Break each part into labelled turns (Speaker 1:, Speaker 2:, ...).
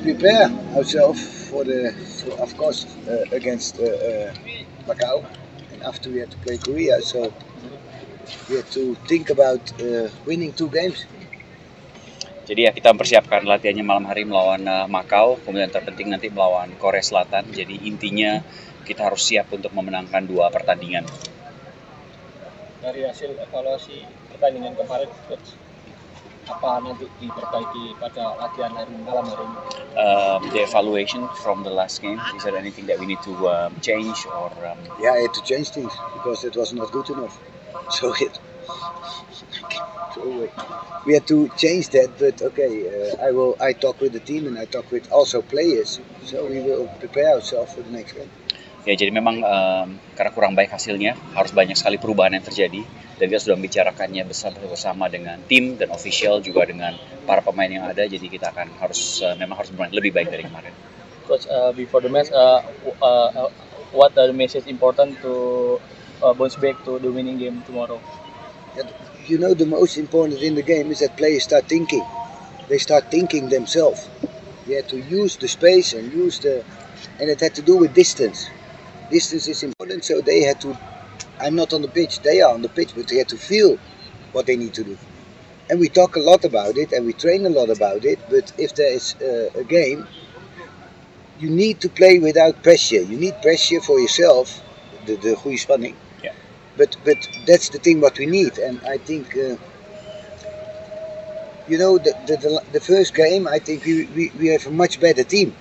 Speaker 1: prepare ourselves of course, against Macau, and after we had to play Korea, so we had to think about winning 2 games.
Speaker 2: Jadi ya kita mempersiapkan latihannya malam hari melawan Macau, kemudian terpenting nanti melawan Korea Selatan. Jadi intinya kita harus siap untuk memenangkan 2 pertandingan.
Speaker 3: Dari hasil evaluasi pertandingan kemarin, Coach, apa nanti diperbaiki pada latihan malam hari ini?
Speaker 2: The evaluation from the last game, is there anything that we need to change or?
Speaker 1: Yeah, I had to change things because it was not good enough. So we had to change that, but okay, I talk with the team and I talk with also players, so we will prepare ourselves for the next game.
Speaker 2: Ya, jadi memang karena kurang baik hasilnya, harus banyak sekali perubahan yang terjadi, dan kita sudah membicarakannya bersama dengan tim dan official juga dengan para pemain yang ada. Jadi kita akan memang harus bermain lebih baik dari kemarin.
Speaker 3: Coach, before the match, what are the message important to bounce back to the winning game tomorrow?
Speaker 1: You know, the most important in the game is that players start thinking. They start thinking themselves. They had to use the space and and it had to do with distance. Distance is important, so they had to. I'm not on the pitch; they are on the pitch, but they had to feel what they need to do. And we talk a lot about it, and we train a lot about it. But if there is a game, you need to play without pressure. You need pressure for yourself, the goede spanning.
Speaker 2: Yeah.
Speaker 1: But that's the thing what we need, and I think. You know, the first game, I think we have a much better team,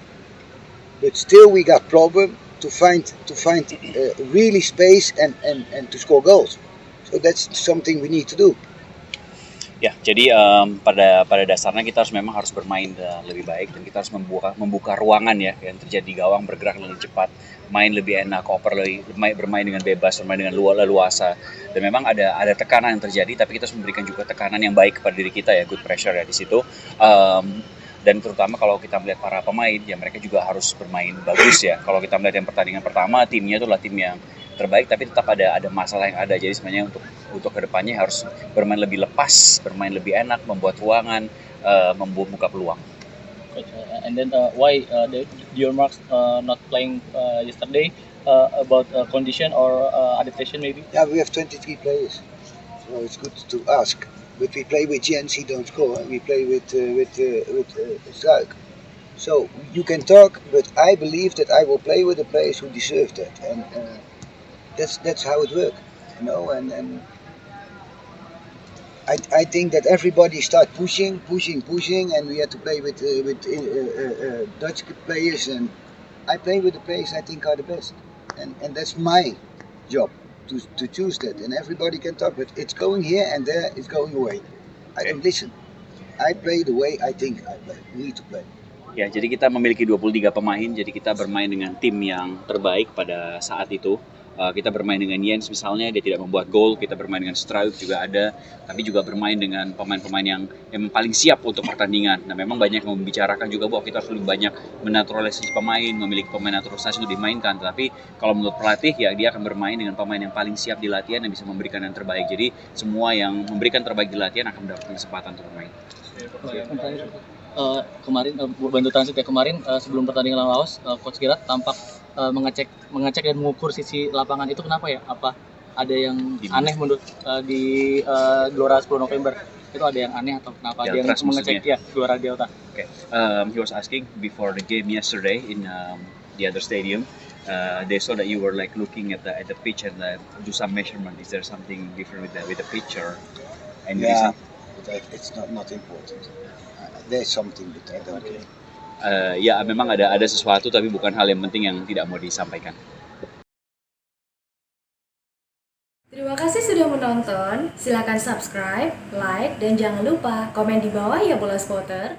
Speaker 1: but still we got problem to find really space and to score goals. So that's something we need to do.
Speaker 2: Ya, jadi pada dasarnya kita memang harus bermain lebih baik, dan kita harus membuka ruangan ya, yang terjadi di gawang, bergerak lebih cepat, main lebih enak, bermain dengan bebas, bermain dengan leluasa. Dan memang ada tekanan yang terjadi, tapi kita harus memberikan juga tekanan yang baik kepada diri kita ya, good pressure ya di situ. Dan terutama kalau kita melihat para pemain, ya mereka juga harus bermain bagus ya. Kalau kita melihat yang pertandingan pertama, timnya itu adalah tim yang terbaik, tapi tetap ada masalah yang ada. Jadi sebenarnya untuk kedepannya harus bermain lebih lepas, bermain lebih enak, membuat ruangan, membuka peluang.
Speaker 3: And then why your marks not playing yesterday? About condition or adaptation maybe?
Speaker 1: Yeah, we have 23 players, so it's good to ask. But we play with Jens, he don't score, and we play with Struik. So you can talk, but I believe that I will play with the players who deserve that, and that's how it works, you know. And I think that everybody start pushing, and we had to play with Dutch players, and I play with the players I think are the best, and that's my job. To choose that, and everybody can talk, but it's going here and there, it's going away. I don't listen. I play the way I think I need to play.
Speaker 2: Ya, jadi kita memiliki 23 pemain, jadi kita bermain dengan tim yang terbaik pada saat itu. Kita bermain dengan Jens misalnya, dia tidak membuat gol. Kita bermain dengan Struik juga ada, tapi juga bermain dengan pemain-pemain yang paling siap untuk pertandingan. Nah, memang banyak yang membicarakan juga bahwa kita harus lebih banyak menaturalisasi pemain, memiliki pemain naturalisasi untuk dimainkan. Tapi kalau menurut pelatih, ya dia akan bermain dengan pemain yang paling siap di latihan, yang bisa memberikan yang terbaik. Jadi semua yang memberikan terbaik di latihan akan mendapatkan kesempatan untuk bermain.
Speaker 3: Kemarin bantu transit ya, kemarin sebelum pertandingan lawan Laos, Coach Gerard tampak mengecek dan mengukur sisi lapangan. Itu kenapa ya? Apa ada yang aneh menurut di Gelora 10 November? Itu ada yang aneh atau kenapa dia mengecek ya Gelora Delta?
Speaker 2: Okay. He was asking before the game yesterday in the other stadium. They saw that you were like looking at the pitch and do some measurement. Is there something different with the pitch or?
Speaker 1: Yeah, but it's not important. There's something but I don't care.
Speaker 2: Ya memang ada sesuatu, tapi bukan hal yang penting yang tidak mau disampaikan.
Speaker 4: Terima kasih sudah menonton. Silakan subscribe, like, dan jangan lupa komen di bawah ya Bola Spotter.